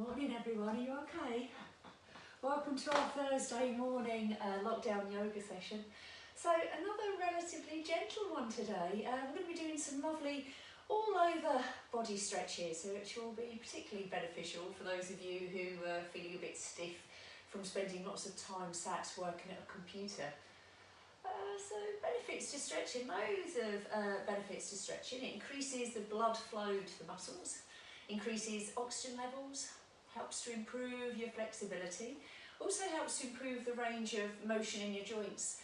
Morning everyone, are you okay? Welcome to our Thursday morning lockdown yoga session. So another relatively gentle one today. We're going to be doing some lovely all over body stretches, which will be particularly beneficial for those of you who are feeling a bit stiff from spending lots of time sat working at a computer. So benefits to stretching, loads of benefits to stretching. It increases the blood flow to the muscles, increases oxygen levels, helps to improve your flexibility, also helps to improve the range of motion in your joints,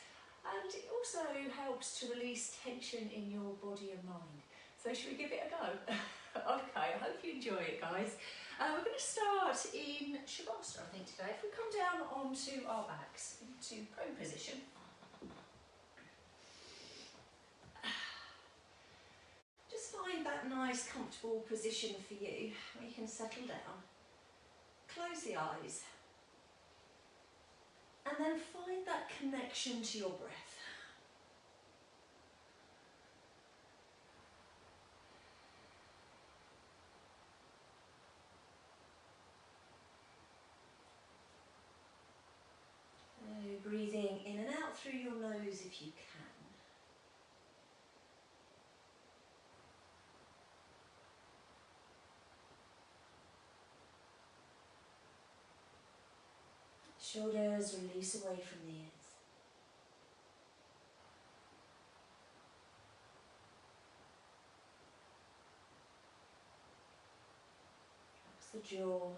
and it also helps to release tension in your body and mind. So should we give it a go? Okay, I hope you enjoy it, guys. We're going to start in Shavasana, I think, today. If we come down onto our backs, into prone position. Just find that nice, comfortable position for you, where you can settle down. Close the eyes. And then find that connection to your breath. Breathing in and out through your nose if you can. Shoulders release away from the ears. Relax the jaw.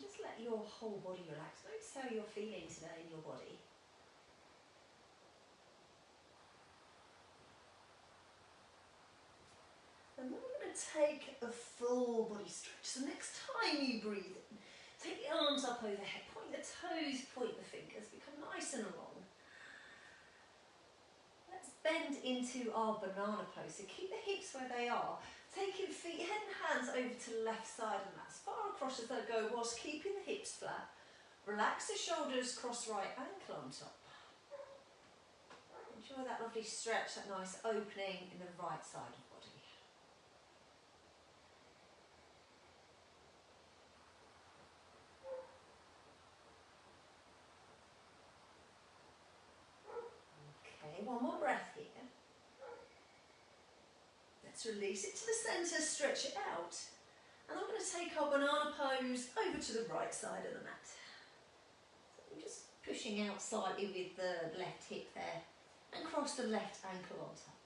Just let your whole body relax. Notice how you're feeling today in your body. And then we're going to take a full body stretch. So next time you breathe in, take the arms up overhead, point the toes, point the fingers, become nice and long. Let's bend into our banana pose. So keep the hips where they are. Taking feet, head and hands over to the left side of the mat, as far across as they go, whilst keeping the hips flat. Relax the shoulders, cross right ankle on top. Enjoy that lovely stretch, that nice opening in the right side of the body. Okay, one more breath here. Let's release it to the centre, stretch it out. And I'm going to take our banana pose over to the right side of the mat. So I'm just pushing out slightly with the left hip there and cross the left ankle on top.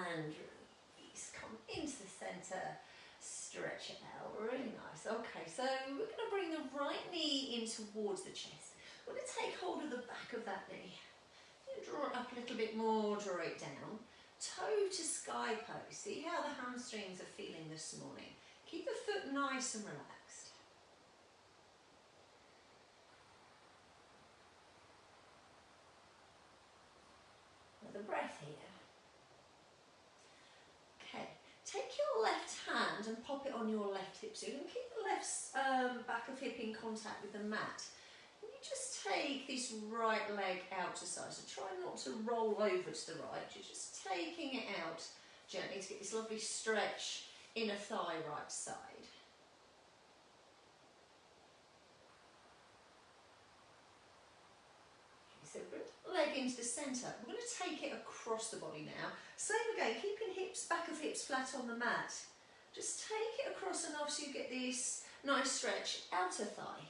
And release, come into the centre, stretch it out, really nice. Okay, so we're going to bring the right knee in towards the chest. We're going to take hold of the back of that knee. Draw it up a little bit more, draw it down. Toe to sky pose. See how the hamstrings are feeling this morning. Keep the foot nice and relaxed. Another breath here. Okay, take your left hand and pop it on your left hip. So you can keep the left back of hip in contact with the mat. And you just take this right leg out to side. So try not to roll over to the right. You're just taking it out gently to get this lovely stretch inner thigh right side. So leg into the centre. We're going to take it across the body now. Same again, keeping hips, back of hips flat on the mat. Just take it across enough so you get this nice stretch, outer thigh.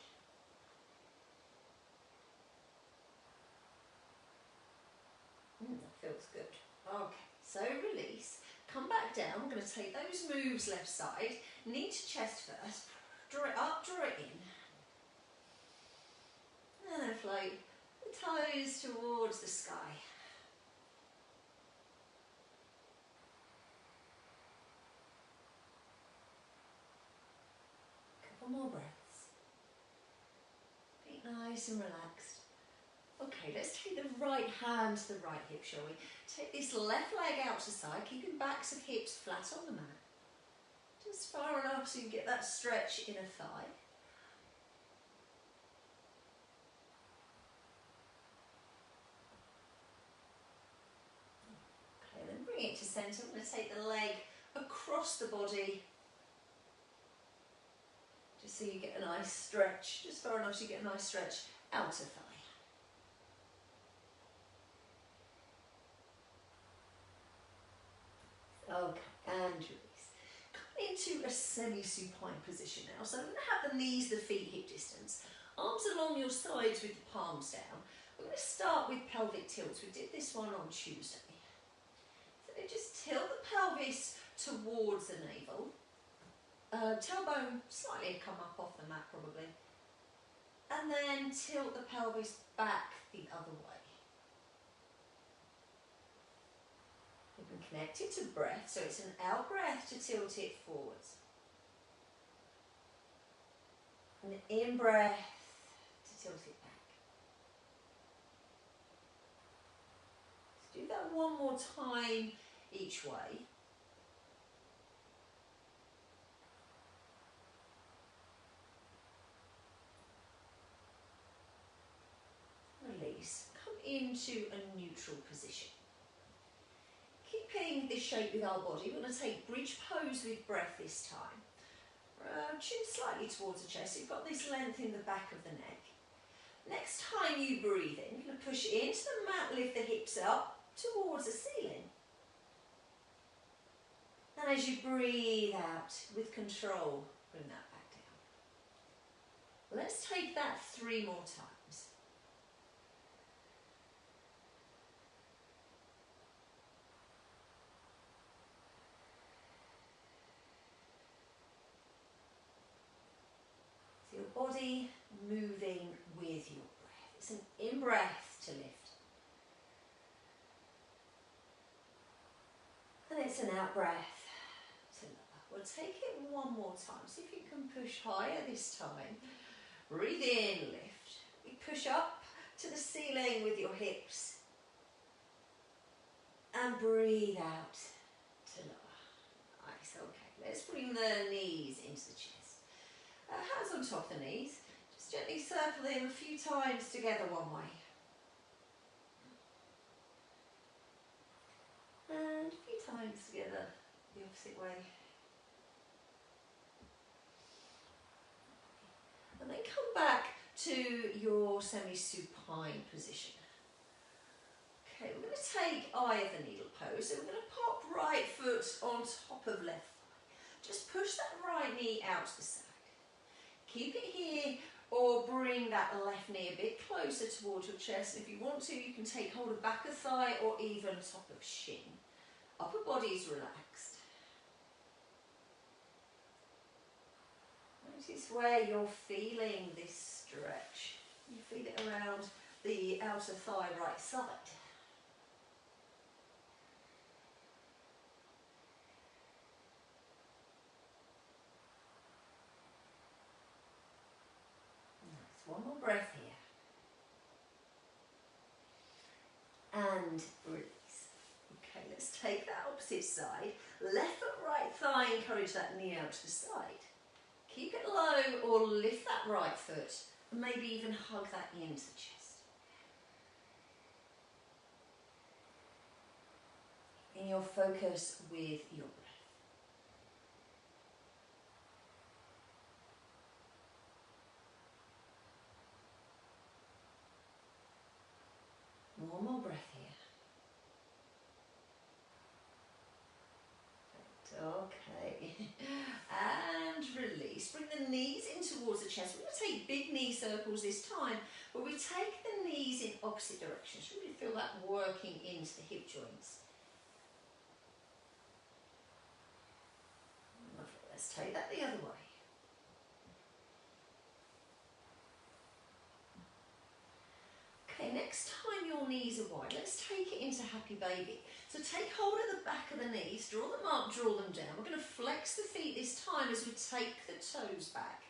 That feels good. Okay, so release. Come back down. We're going to take those moves left side. Knee to chest first. Draw it up, draw it in. And then float the toes towards the sky. Couple more breaths. Feet nice and relaxed. Okay, let's take the right hand to the right hip, shall we? Take this left leg out to side, keeping backs of hips flat on the mat. Just far enough so you get that stretch inner thigh. centre. I'm going to take the leg across the body, just so you get a nice stretch, just far enough so you get a nice stretch out of thigh. Okay, and release. Come into a semi-supine position now. So I'm going to have the knees, the feet hip distance. Arms along your sides with the palms down. We're going to start with pelvic tilts. We did this one on Tuesday. So just tilt the pelvis towards the navel. Tailbone slightly come up off the mat probably. And then tilt the pelvis back the other way. You can connect it to breath, so it's an out breath to tilt it forwards. An in breath to tilt it back. Let's do that one more time each way. Release. Come into a neutral position. Keeping this shape with our body, we're going to take bridge pose with breath this time. Chin slightly towards the chest. You've got this length in the back of the neck. Next time you breathe in, you're going to push into the mat, lift the hips up towards the ceiling. And as you breathe out with control, bring that back down. Let's take that 3 more times. So your body moving with your breath. It's an in-breath to lift. And it's an out-breath to lower. We'll take it one more time. See if you can push higher this time. Breathe in, lift. We push up to the ceiling with your hips. And breathe out to lower. Nice, okay. Let's bring the knees into the chest. Hands on top of the knees. Just gently circle them a few times together one way. And a few times together the opposite way. And then come back to your semi-supine position. Okay, we're going to take eye of the needle pose. So we're going to pop right foot on top of left thigh. Just push that right knee out to the side. Keep it here or bring that left knee a bit closer towards your chest. If you want to, you can take hold of back of thigh or even top of shin. Upper body is relaxed. Notice where you're feeling this stretch. You feel it around the outer thigh right side. One more breath here. And release. Okay, let's take that opposite side. Left foot, right thigh, encourage that knee out to the side. Keep it low or lift that right foot and maybe even hug that into the chest. In your focus with your breath. One more breath here. Okay. And release. Bring the knees in towards the chest. We're going to take big knee circles this time, but we take the knees in opposite directions. Really feel that working into the hip joints. Lovely. Let's take that the other way. Okay, next time your knees are wide, let's take it into happy baby. So take hold of the back of the knees, draw them up, draw them down. We're going to flex the feet this time as we take the toes back.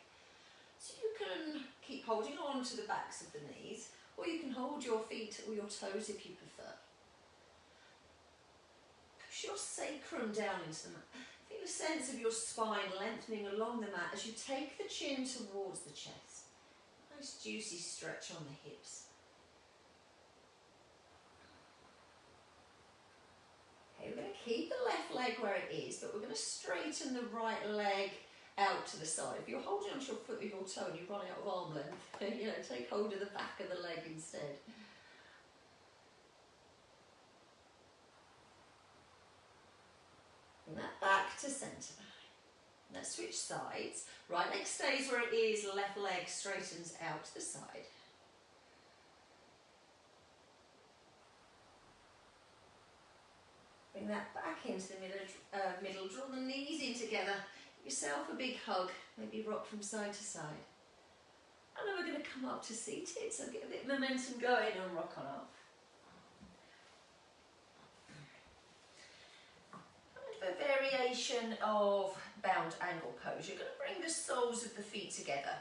So you can keep holding on to the backs of the knees, or you can hold your feet or your toes if you prefer. Push your sacrum down into the mat. Feel a sense of your spine lengthening along the mat as you take the chin towards the chest. Nice juicy stretch on the hips. Okay, we're going to keep the left leg where it is, but we're going to straighten the right leg out to the side. If you're holding onto your foot with your toe and you're running out of arm length, you know, take hold of the back of the leg instead. Bring that back to centre. Let's switch sides. Right leg stays where it is, left leg straightens out to the side. Bring that back into the middle, draw the knees in together. Give yourself a big hug, maybe rock from side to side. And then we're going to come up to seated, so get a bit of momentum going and rock on up. A variation of bound angle pose. You're going to bring the soles of the feet together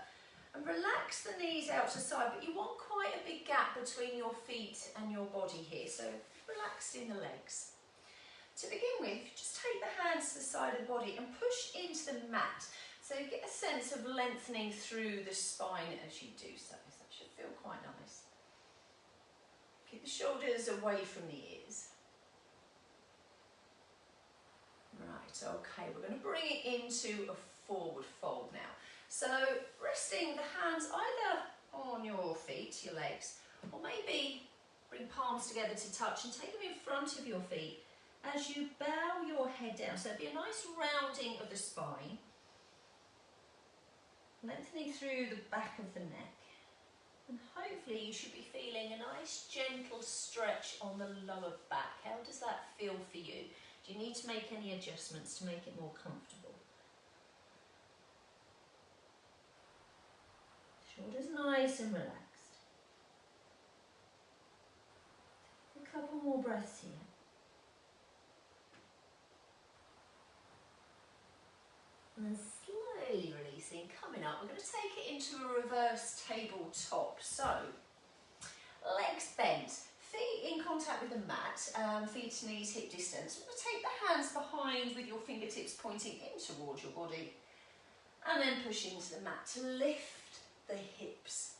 and relax the knees out to side, but you want quite a big gap between your feet and your body here, so relaxed in the legs. To begin with, just take the hands to the side of the body and push into the mat, so you get a sense of lengthening through the spine as you do so. So that should feel quite nice. Keep the shoulders away from the ears. Right, okay, we're going to bring it into a forward fold now. So resting the hands either on your feet, your legs, or maybe bring palms together to touch and take them in front of your feet as you bow your head down. So it'll be a nice rounding of the spine, lengthening through the back of the neck. And hopefully you should be feeling a nice gentle stretch on the lower back. How does that feel for you? Do you need to make any adjustments to make it more comfortable? Shoulders nice and relaxed. A couple more breaths here. And then slowly releasing, coming up, we're going to take it into a reverse tabletop. So, legs bent. Feet in contact with the mat, feet to knees, hip distance. We're going to take the hands behind with your fingertips pointing in towards your body. And then push into the mat to lift the hips.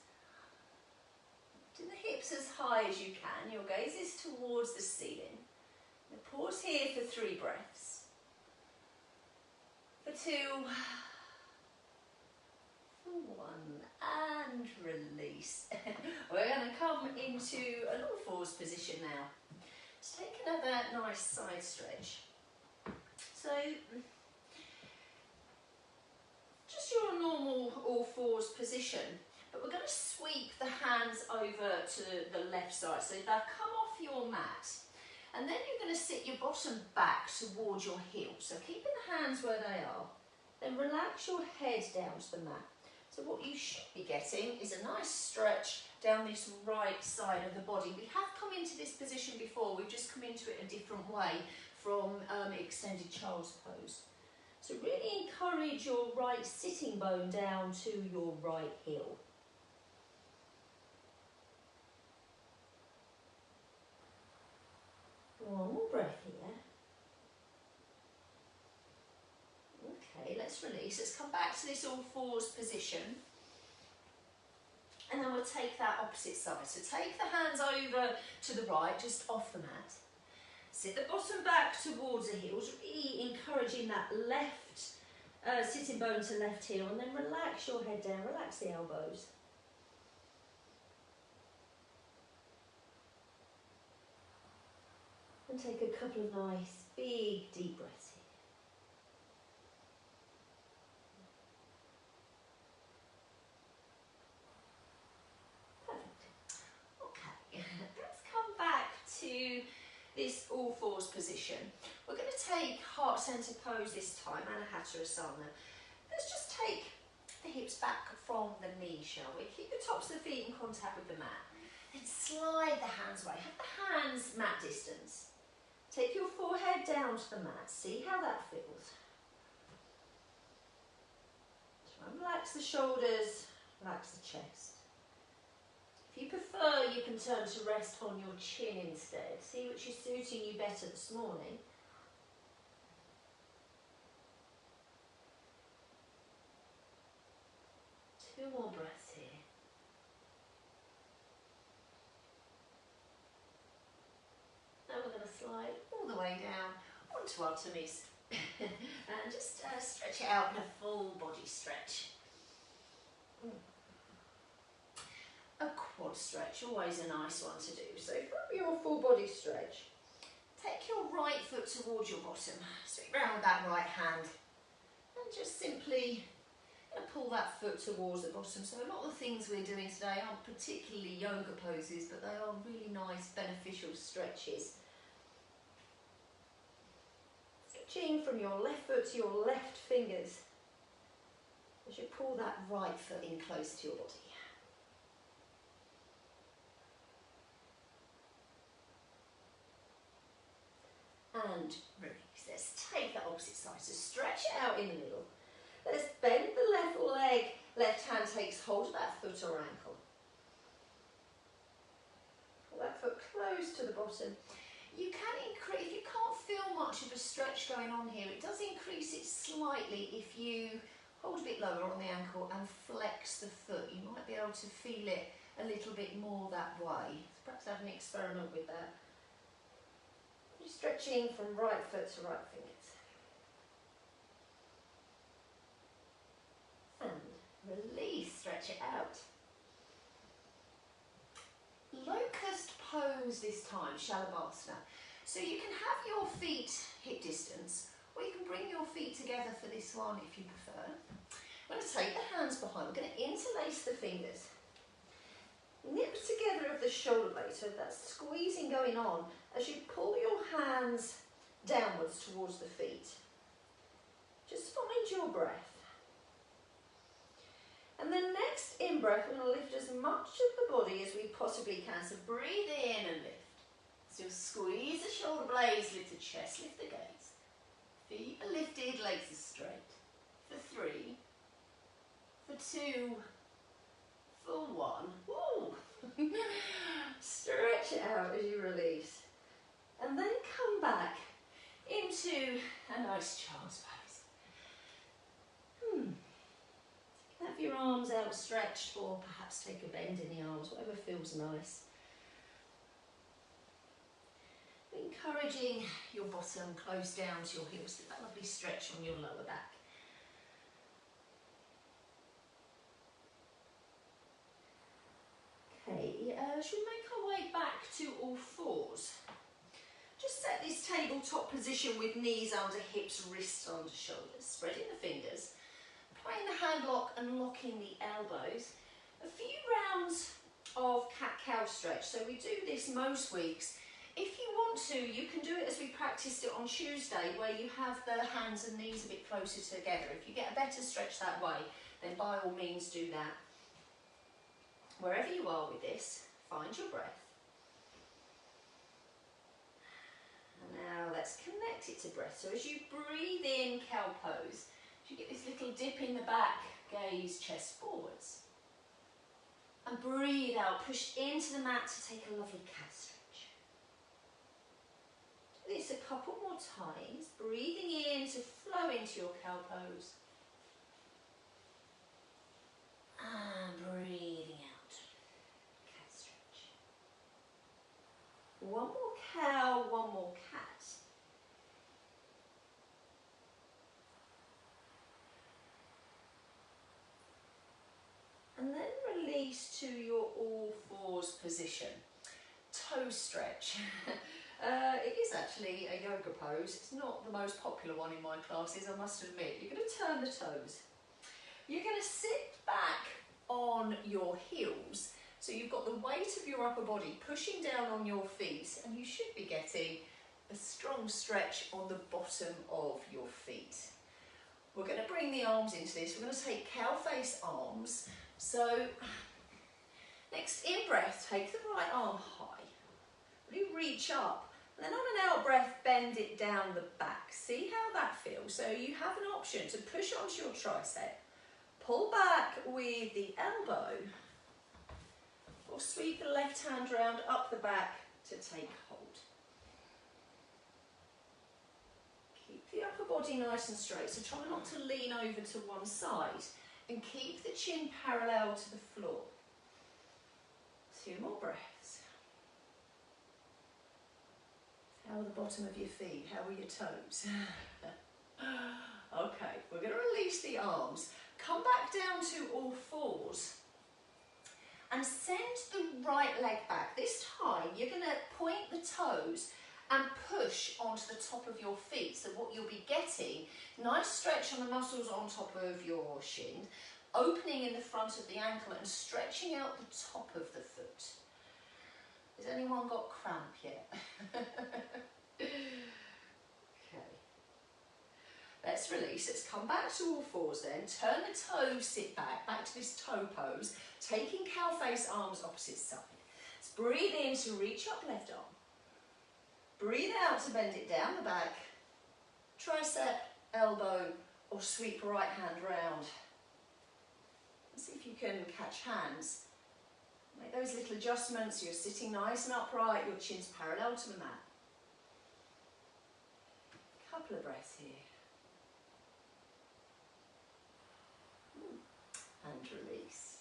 Do the hips as high as you can. Your gaze is towards the ceiling. Now pause here for 3 breaths. For 2. For 1. And release. We're going to come into a little forwards position now. Let's take another nice side stretch. So, just your normal all fours position, but we're going to sweep the hands over to the left side. So they'll come off your mat, and then you're going to sit your bottom back towards your heel. So keeping the hands where they are, then relax your head down to the mat. So what you should be getting is a nice stretch down this right side of the body. We have come into this position before, we've just come into it a different way from extended child's pose. So really encourage your right sitting bone down to your right heel. One more breath here. Okay, let's release. Let's come back to this all fours position. And then we'll take that opposite side. So take the hands over to the right, just off the mat. Sit the bottom back towards the heels, really encouraging that left sitting bone to left heel, and then relax your head down, relax the elbows. And take a couple of nice, big, deep breaths here. To this all fours position. We're going to take heart center pose this time, Anahatasana. Let's just take the hips back from the knees, shall we? Keep the tops of the feet in contact with the mat. Then slide the hands away. Have the hands mat distance. Take your forehead down to the mat. See how that feels. Try and relax the shoulders, relax the chest. If you prefer, you can turn to rest on your chin instead. See which is suiting you better this morning. Two more breaths here. Now we're going to slide all the way down onto our tummies. And just stretch it out in a full body stretch. A quad stretch, always a nice one to do. So from your full body stretch, take your right foot towards your bottom, sweep round with that right hand, and just simply pull that foot towards the bottom. So a lot of the things we're doing today aren't particularly yoga poses, but they are really nice, beneficial stretches. Stretching from your left foot to your left fingers as you pull that right foot in close to your body. And release. Let's take that opposite side. So stretch it out in the middle. Let's bend the left leg. Left hand takes hold of that foot or ankle. Pull that foot close to the bottom. You can increase, if you can't feel much of a stretch going on here, it does increase it slightly if you hold a bit lower on the ankle and flex the foot. You might be able to feel it a little bit more that way. So perhaps have an experiment with that. Stretching from right foot to right fingers. And release, stretch it out. Locust pose this time, Shalabhasana. So you can have your feet hip distance, or you can bring your feet together for this one if you prefer. I'm going to take the hands behind, we're going to interlace the fingers. Nip together of the shoulder blades, so that's squeezing going on as you pull your hands downwards towards the feet. Just find your breath. And then next in-breath, we're going to lift as much of the body as we possibly can. So breathe in and lift. So squeeze the shoulder blades, lift the chest, lift the gaze. Feet are lifted, legs are straight. For 3, for 2, for 1. Woo! Stretch it out as you release. And then come back into a nice child's pose. Have your arms outstretched, or perhaps take a bend in the arms, whatever feels nice. Encouraging your bottom close down to your heels, get that lovely stretch on your lower back. Okay, should we make our way back to all fours? Just set this tabletop position with knees under hips, wrists under shoulders, spreading the fingers, playing the hand lock and locking the elbows. A few rounds of cat-cow stretch. So we do this most weeks. If you want to, you can do it as we practiced it on Tuesday, where you have the hands and knees a bit closer together. If you get a better stretch that way, then by all means do that. Wherever you are with this, find your breath. And now let's connect it to breath. So as you breathe in, cow pose, you get this little dip in the back, gaze chest forwards. And breathe out, push into the mat to take a lovely cat stretch. Do this a couple more times, breathing in to flow into your cow pose. And breathing out, cat stretch. One more cow, one more cat. And then release to your all fours position. Toe stretch. It is actually a yoga pose. It's not the most popular one in my classes, I must admit. You're going to turn the toes. You're going to sit back on your heels. So you've got the weight of your upper body pushing down on your feet, and you should be getting a strong stretch on the bottom of your feet. We're going to bring the arms into this. We're going to take cow face arms. So next in breath, take the right arm high. Really reach up. And then on an out breath, bend it down the back. See how that feels? So you have an option to push onto your tricep, pull back with the elbow, or sweep the left hand round up the back to take hold. Keep the upper body nice and straight, so try not to lean over to one side, and keep the chin parallel to the floor. 2 more breaths. How are the bottom of your feet? How are your toes? Okay, we're going to release the arms. Come back down to all fours and send the right leg back. This time you're going to point the toes and push onto the top of your feet. So what you'll be getting, nice stretch on the muscles on top of your shin, opening in the front of the ankle and stretching out the top of the foot. Has anyone got cramp yet? Okay. Let's release. Let's come back to all fours then. Turn the toes, sit back to this toe pose, taking cow face, arms opposite side. Let's breathe in to reach up left arm. Breathe out to bend it down the back. Tricep, elbow, or sweep right hand round. Let's see if you can catch hands. Make those little adjustments. You're sitting nice and upright, your chin's parallel to the mat. Couple of breaths here. And release.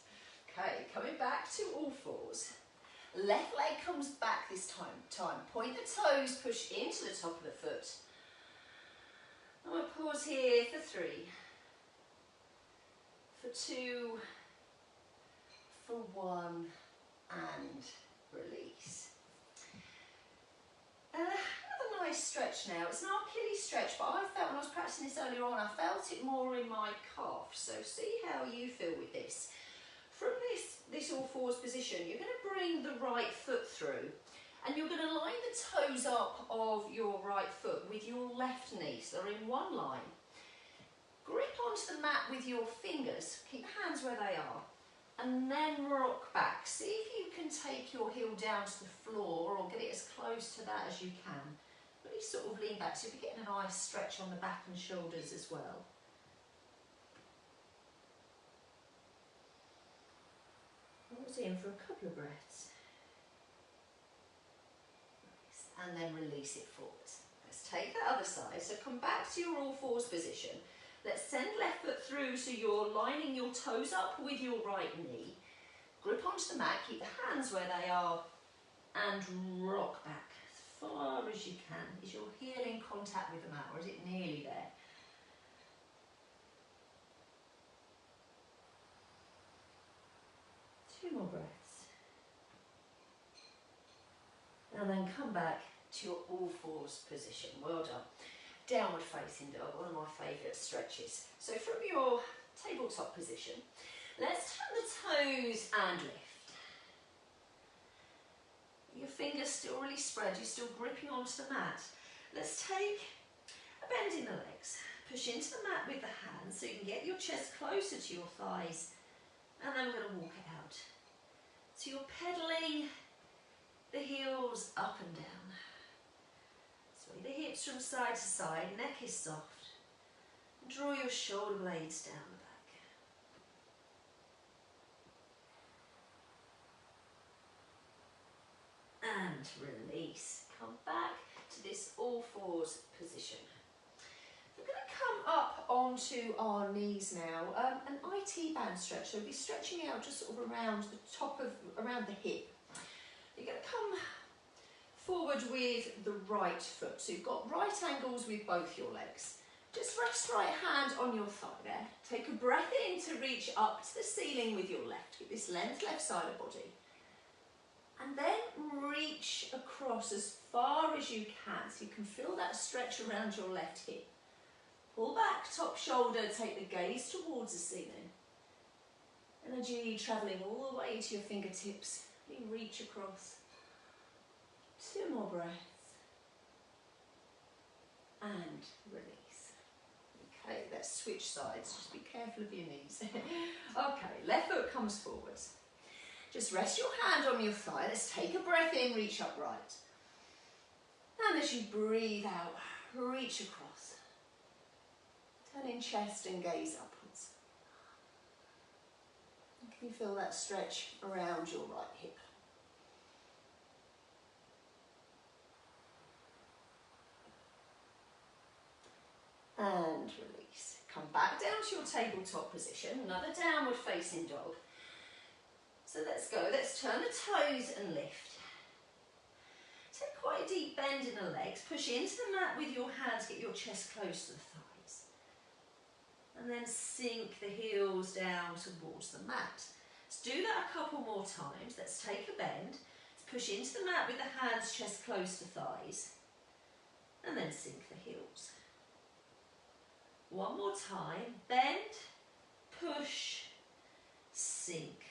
Okay, coming back to all fours. Left leg comes back this time. Point the toes, push into the top of the foot. I'm going to pause here for 3, for 2, for 1, and release. Another nice stretch now. It's an Achilles stretch, but I felt when I was practicing this earlier on, I felt it more in my calf. So see how you feel with this. From this all fours position, you're going to bring the right foot through and you're going to line the toes up of your right foot with your left knee, so they're in one line. Grip onto the mat with your fingers, keep hands where they are, and then rock back. See if you can take your heel down to the floor or get it as close to that as you can. Really sort of lean back so you're getting a nice stretch on the back and shoulders as well. Pause in for a couple of breaths. And then release it forwards. Let's take the other side. So come back to your all fours position. Let's send left foot through so you're lining your toes up with your right knee. Grip onto the mat, keep the hands where they are, and rock back as far as you can. Is your heel in contact with the mat, or is it nearly there? Two more breaths. And then come back to your all fours position. Well done. Downward facing dog, one of my favourite stretches. So from your tabletop position, let's turn the toes and lift. Your fingers still really spread, you're still gripping onto the mat. Let's take a bend in the legs. Push into the mat with the hands so you can get your chest closer to your thighs, and then we're going to walk it out. So you're pedaling the heels up and down. Sway the hips from side to side, neck is soft. Draw your shoulder blades down the back. And release. Come back to this all fours position. We're going to come up onto our knees now. An IT band stretch. So we'll be stretching out just sort of around the top of, around the hip. You're going to come forward with the right foot. So you've got right angles with both your legs. Just rest right hand on your thigh there. Take a breath in to reach up to the ceiling with your left. Get this length left side of body. And then reach across as far as you can. So you can feel that stretch around your left hip. Pull back, top shoulder, take the gaze towards the ceiling. Energy travelling all the way to your fingertips. You reach across. Two more breaths. And release. Okay, let's switch sides. Just be careful of your knees. Okay, left foot comes forwards. Just rest your hand on your thigh. Let's take a breath in, reach upright. And as you breathe out, reach across. Turn in chest and gaze upwards. Can you feel that stretch around your right hip? And release. Come back down to your tabletop position, another downward facing dog. So let's go, let's turn the toes and lift. Take quite a deep bend in the legs. Push into the mat with your hands, get your chest close to the thighs. And then sink the heels down towards the mat. Let's do that a couple more times. Let's take a bend. Let's push into the mat with the hands, chest close to thighs. And then sink the heels. One more time. Bend, push, sink.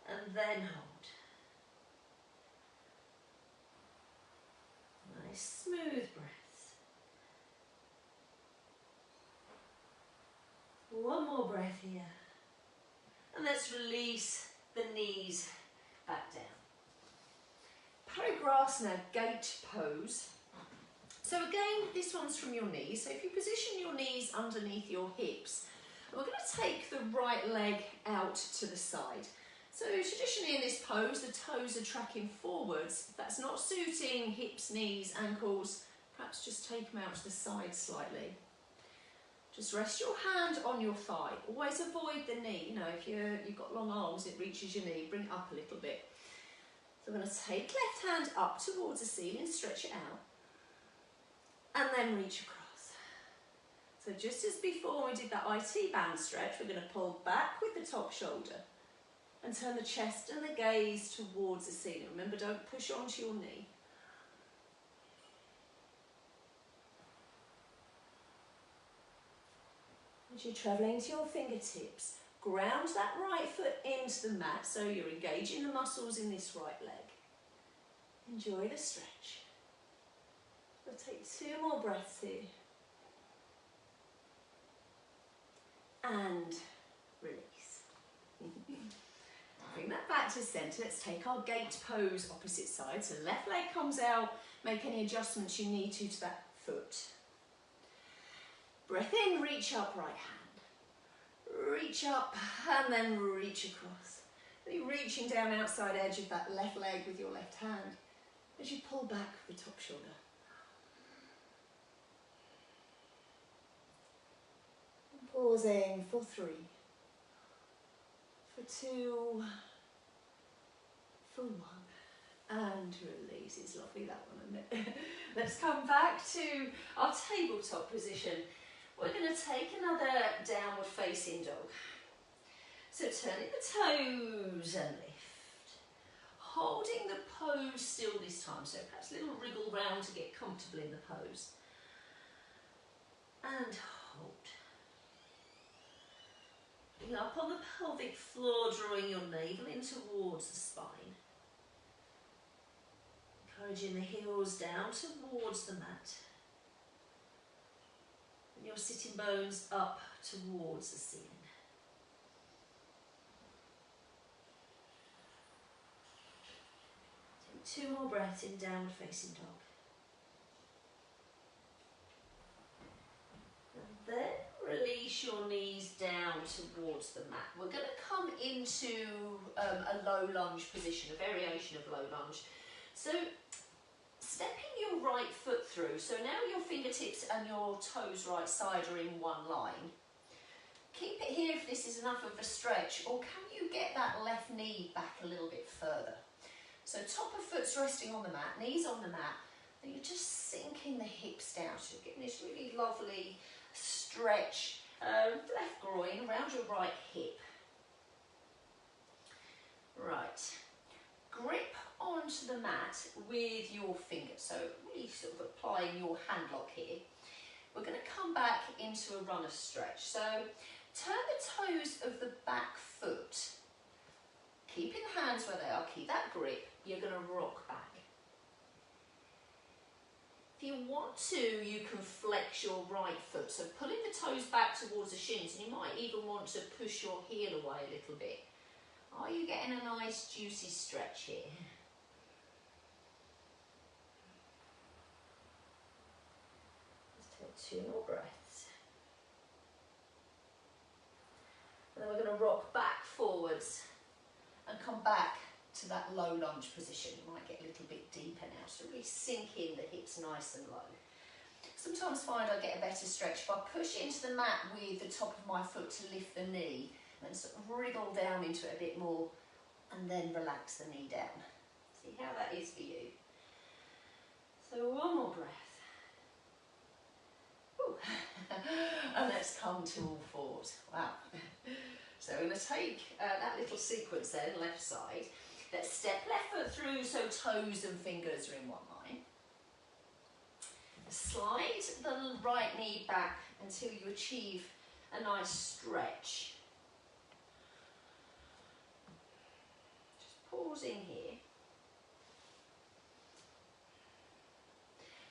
And then hold. Nice smooth breaths. One more breath here. And let's release the knees back down. Parigrasana gate pose. So again, this one's from your knees. So if you position your knees underneath your hips, we're going to take the right leg out to the side. So traditionally in this pose, the toes are tracking forwards. If that's not suiting hips, knees, ankles, perhaps just take them out to the side slightly. Just rest your hand on your thigh. Always avoid the knee. You know, if you've got long arms, it reaches your knee. Bring it up a little bit. So I'm going to take left hand up towards the ceiling, stretch it out, and then reach across. So just as before we did that IT band stretch, we're going to pull back with the top shoulder and turn the chest and the gaze towards the ceiling. Remember, don't push onto your knee. As you're travelling to your fingertips, ground that right foot into the mat so you're engaging the muscles in this right leg. Enjoy the stretch. We'll take 2 more breaths here. And release. Bring that back to centre. Let's take our gate pose opposite side. So left leg comes out. Make any adjustments you need to that foot. Breath in, reach up, right hand. Reach up and then reach across. Really reaching down outside edge of that left leg with your left hand as you pull back the top shoulder. Pausing for 3, for 2, for 1, and release. It's lovely, that one, isn't it? Let's come back to our tabletop position. We're going to take another downward facing dog. So turning the toes and lift. Holding the pose still this time, so perhaps a little wriggle round to get comfortable in the pose. And hold. Up on the pelvic floor, drawing your navel in towards the spine. Encouraging the heels down towards the mat. And your sitting bones up towards the ceiling. Take 2 more breaths in downward facing dog. And then release your knees down towards the mat. We're going to come into a low lunge position, a variation of low lunge. So stepping your right foot through, so now your fingertips and your toes right side are in one line. Keep it here if this is enough of a stretch, or can you get that left knee back a little bit further? So top of foot's resting on the mat, knees on the mat, and you're just sinking the hips down, so you're getting this really lovely stretch, left groin around your right hip. Right, grip onto the mat with your fingers, so really sort of applying your hand lock here. We're going to come back into a runner stretch, so turn the toes of the back foot, keeping the hands where they are, keep that grip, you're going to rock back. If you want to, you can flex your right foot, so pulling the toes back towards the shins, and you might even want to push your heel away a little bit. Are you getting a nice juicy stretch here? Let's take 2 more breaths. And then we're going to rock back forwards and come back to that low lunge position. You might get a little bit deeper now, so really sink in the hips nice and low. Sometimes find I get a better stretch if I push into the mat with the top of my foot to lift the knee, and then sort of wriggle down into it a bit more, and then relax the knee down. See how that is for you. So one more breath. Ooh. And let's come to all fours. Wow. So we're going to take that little sequence then, left side. Let's step left foot through so toes and fingers are in one line. Slide the right knee back until you achieve a nice stretch. Just pause in here.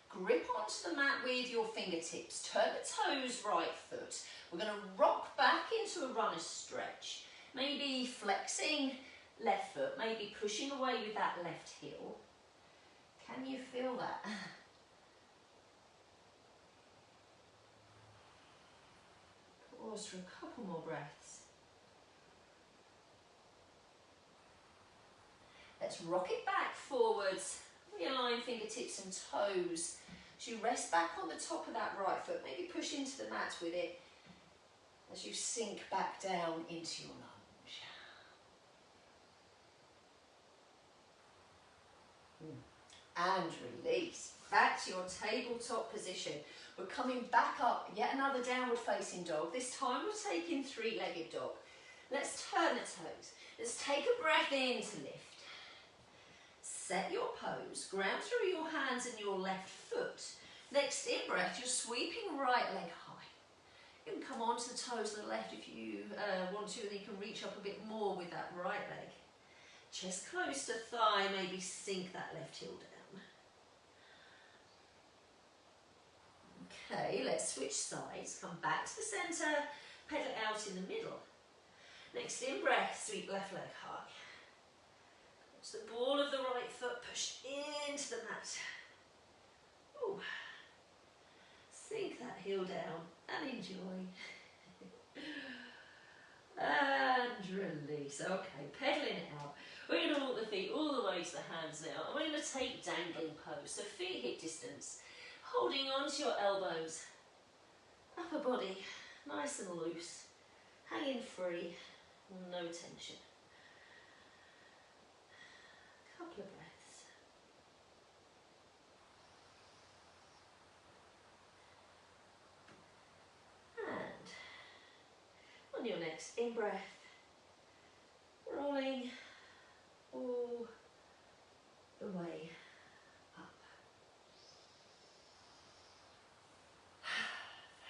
Grip onto the mat with your fingertips. Turn the toes right foot. We're going to rock back into a runner's stretch. Maybe flexing left foot, maybe pushing away with that left heel. Can you feel that? Pause for a couple more breaths. Let's rock it back forwards. Realign fingertips and toes. As you rest back on the top of that right foot, maybe push into the mat with it as you sink back down into your lunge. And release. Back to your tabletop position. We're coming back up, yet another downward facing dog. This time we're taking three-legged dog. Let's turn the toes. Let's take a breath in to lift. Set your pose, ground through your hands and your left foot. Next in-breath, you're sweeping right leg high. You can come onto the toes of the left if you want to, and you can reach up a bit more with that right leg. Chest close to thigh, maybe sink that left heel down. Okay, let's switch sides. Come back to the centre, pedal out in the middle. Next in-breath, sweep left leg high. So the ball of the right foot pushed into the mat. Ooh. Sink that heel down and enjoy. And release. Okay, pedaling it out. We're going to walk the feet all the way to the hands now. And we're going to take dangling pose. So feet hip distance. Holding on to your elbows. Upper body nice and loose. Hanging free. No tension. Couple of breaths. And on your next in-breath, rolling all the way up.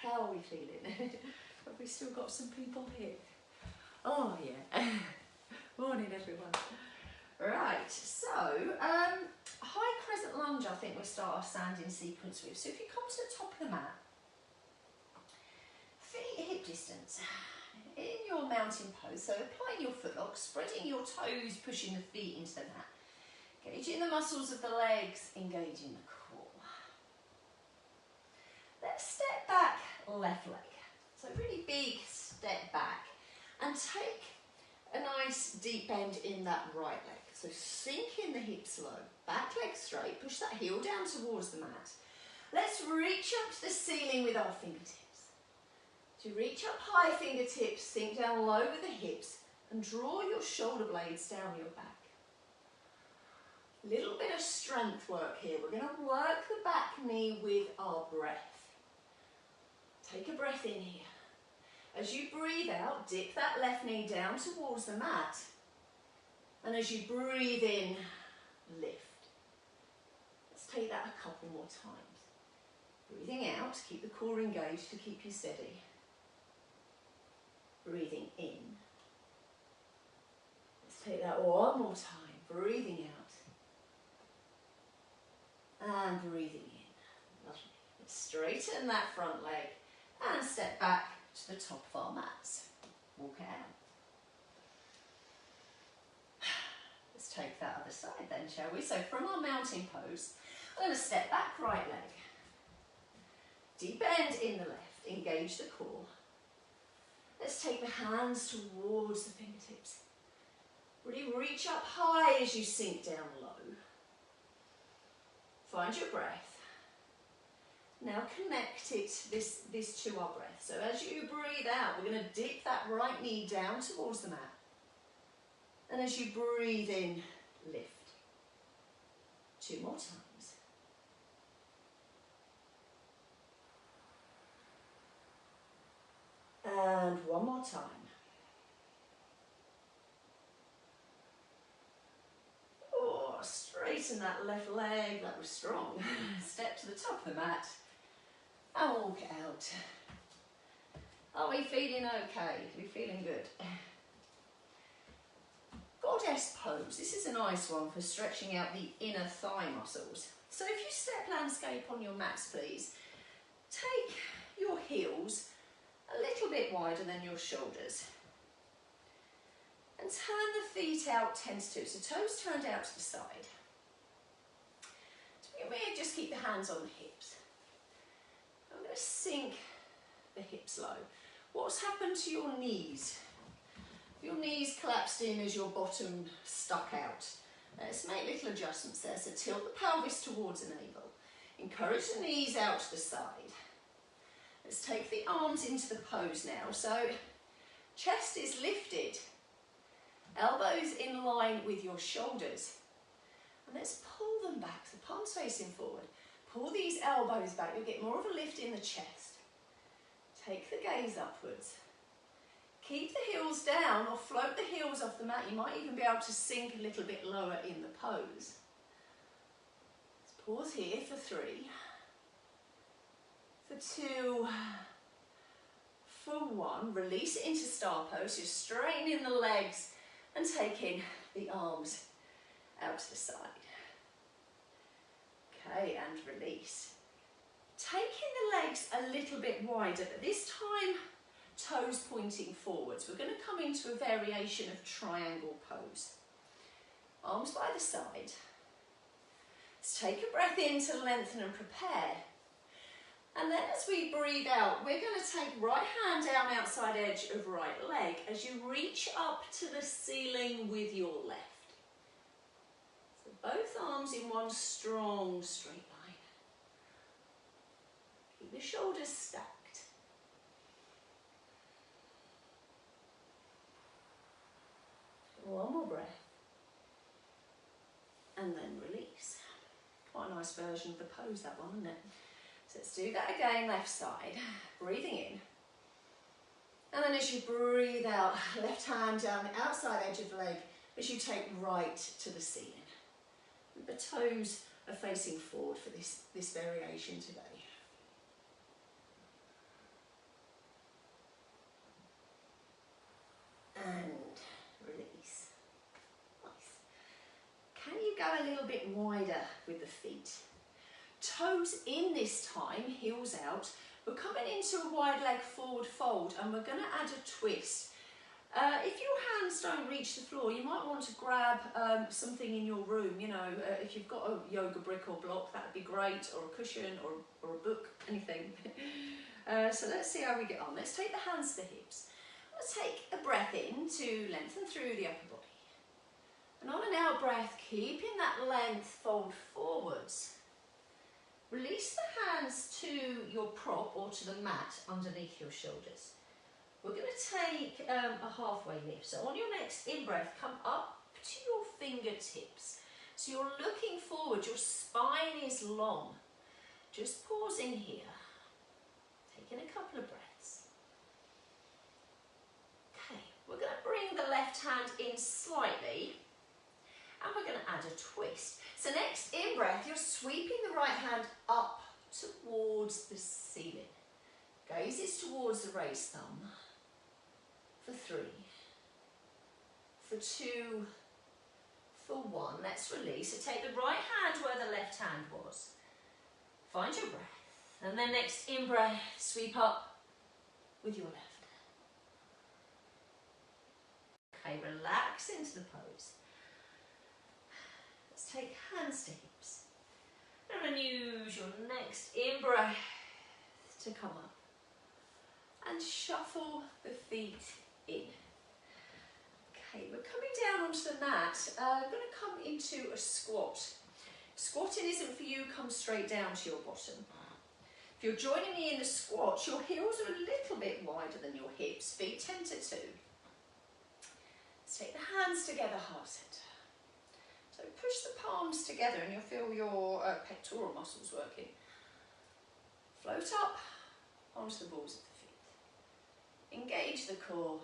How are we feeling? Have we still got some people here? Oh yeah. Morning everyone. Right, so high crescent lunge I think we'll start our standing sequence with. So if you come to the top of the mat, feet hip distance, in your mountain pose, so applying your footlock, spreading your toes, pushing the feet into the mat, engaging the muscles of the legs, engaging the core. Let's step back left leg, so really big step back, and take a nice deep bend in that right leg. So sink in the hips low, back leg straight, push that heel down towards the mat. Let's reach up to the ceiling with our fingertips. To reach up high fingertips, sink down low with the hips and draw your shoulder blades down your back. Little bit of strength work here. We're going to work the back knee with our breath. Take a breath in here. As you breathe out, dip that left knee down towards the mat. And as you breathe in, lift. Let's take that a couple more times. Breathing out, keep the core engaged to keep you steady. Breathing in. Let's take that one more time. Breathing out. And breathing in. Lovely. Let's straighten that front leg and step back to the top of our mats. Walk out. Let's take that other side then, shall we? So from our mountain pose, I'm going to step back right leg. Deep bend in the left, engage the core. Let's take the hands towards the fingertips. Really reach up high as you sink down low. Find your breath. Now connect this to our breath. So as you breathe out, we're going to dip that right knee down towards the mat. And as you breathe in, lift. 2 more times. And one more time. Oh, straighten that left leg, that was strong. Step to the top of the mat and walk out. Are we feeling okay? Are we feeling good? Goddess pose. This is a nice one for stretching out the inner thigh muscles. So if you step landscape on your mats, please, take your heels a little bit wider than your shoulders. And turn the feet out 10 to 2, so toes turned out to the side. So you may just keep the hands on the hips. I'm going to sink the hips low. What's happened to your knees? Your knees collapsed in as your bottom stuck out. Let's make little adjustments there. So tilt the pelvis towards the navel. Encourage the knees out to the side. Let's take the arms into the pose now. So chest is lifted. Elbows in line with your shoulders. And let's pull them back, the palms facing forward. Pull these elbows back, you'll get more of a lift in the chest. Take the gaze upwards. Keep the heels down or float the heels off the mat. You might even be able to sink a little bit lower in the pose. Let's pause here for 3, for 2, for 1. Release it into star pose. You're straightening the legs and taking the arms out to the side. Okay, and release. Taking the legs a little bit wider, but this time toes pointing forwards. We're going to come into a variation of triangle pose. Arms by the side. Let's take a breath in to lengthen and prepare. And then as we breathe out, we're going to take right hand down outside edge of right leg as you reach up to the ceiling with your left. So both arms in one strong straight line. Keep the shoulders stacked. One more breath. And then release. Quite a nice version of the pose, that one, isn't it? So let's do that again, left side. Breathing in. And then as you breathe out, left hand down the outside edge of the leg as you take right to the ceiling. The toes are facing forward for this variation today. And release. Nice. Can you go a little bit wider with the feet? Toes in this time, heels out. We're coming into a wide leg forward fold and we're going to add a twist. If your hands don't reach the floor, you might want to grab something in your room, you know, if you've got a yoga brick or block, that would be great, or a cushion or a book, anything. So let's see how we get on. Let's take the hands to the hips. Let's take a breath in to lengthen through the upper body. And on an out breath, keeping that length, fold forwards. Release the hands to your prop or to the mat underneath your shoulders. We're going to take a halfway lift. So on your next in-breath, come up to your fingertips. So you're looking forward, your spine is long. Just pausing here. Taking a couple of breaths. Okay, we're going to bring the left hand in slightly. And we're going to add a twist. So next in-breath, you're sweeping the right hand up towards the ceiling. Gaze is towards the raised thumb. For 3, for 2, for 1. Let's release. So take the right hand where the left hand was. Find your breath. And then next in-breath, sweep up with your left. Okay, relax into the pose. Let's take hands to hips. And then use your next in-breath to come up. And shuffle the feet in. Okay, we're coming down onto the mat. I'm going to come into a squat. Squatting isn't for you, come straight down to your bottom. If you're joining me in the squat, your heels are a little bit wider than your hips, feet 10 to 2. Let's take the hands together, heart centre. So push the palms together and you'll feel your pectoral muscles working. Float up onto the balls of the feet. Engage the core.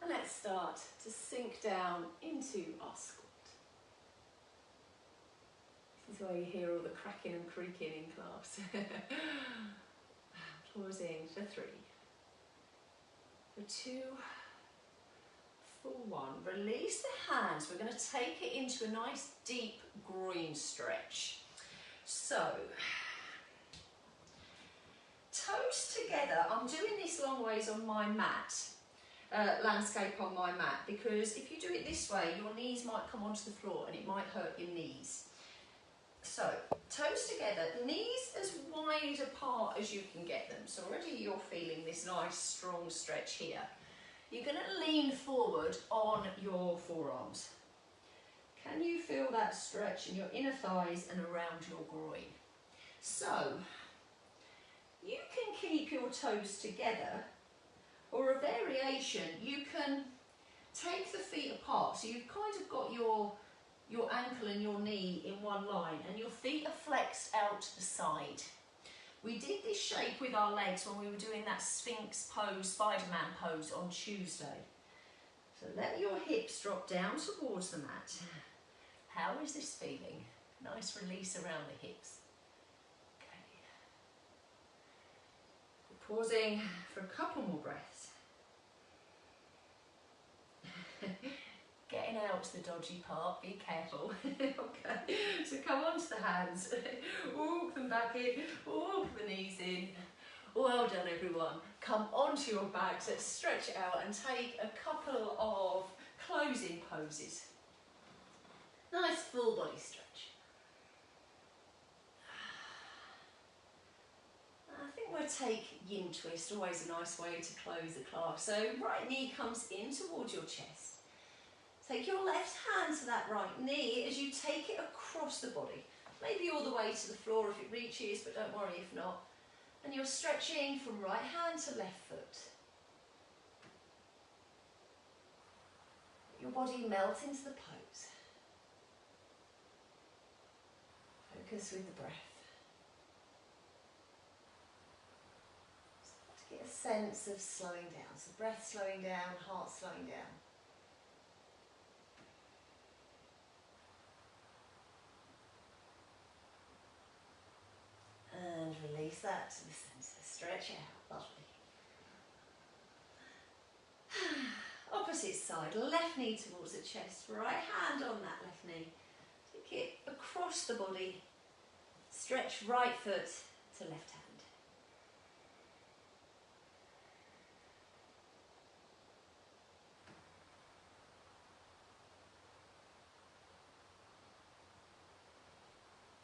And let's start to sink down into our squat. This is where you hear all the cracking and creaking in class. Pausing for 3, for 2, for 1. Release the hands. We're going to take it into a nice deep groin stretch. So, toes together. I'm doing this long ways on my mat, landscape on my mat, because if you do it this way, your knees might come onto the floor and it might hurt your knees. So, toes together, knees as wide apart as you can get them. So already you're feeling this nice strong stretch here. You're going to lean forward on your forearms. Can you feel that stretch in your inner thighs and around your groin? So, you can keep your toes together, or a variation, you can take the feet apart. So you've kind of got your ankle and your knee in one line and your feet are flexed out to the side. We did this shape with our legs when we were doing that Sphinx pose, Spider-Man pose on Tuesday. So let your hips drop down towards the mat. How is this feeling? Nice release around the hips. Okay. Pausing for a couple more breaths. Getting out to the dodgy part, be careful. Okay, so come onto the hands, walk them back in, walk the knees in. Well done everyone. Come onto your backs, let's stretch it out and take a couple of closing poses. Nice full body stretch. I think we'll take yin twist, always a nice way to close the class. So right knee comes in towards your chest. Take your left hand to that right knee as you take it across the body. Maybe all the way to the floor if it reaches, but don't worry if not. And you're stretching from right hand to left foot. Your body melts into the pose. Focus with the breath. Start to get a sense of slowing down. So breath slowing down, heart slowing down. And release that to the centre. Stretch it out. Lovely. Opposite side. Left knee towards the chest. Right hand on that left knee. Take it across the body. Stretch right foot to left hand.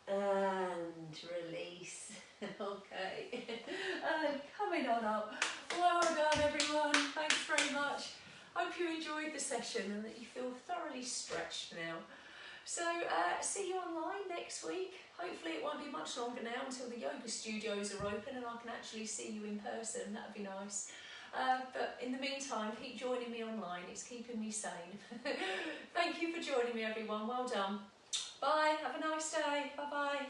And release. Okay. And coming on up. Well done everyone. Thanks very much. Hope you enjoyed the session and that you feel thoroughly stretched now. So see you online next week. Hopefully it won't be much longer now until the yoga studios are open and I can actually see you in person. That'd be nice. But in the meantime, keep joining me online. It's keeping me sane. Thank you for joining me everyone. Well done. Bye. Have a nice day. Bye bye.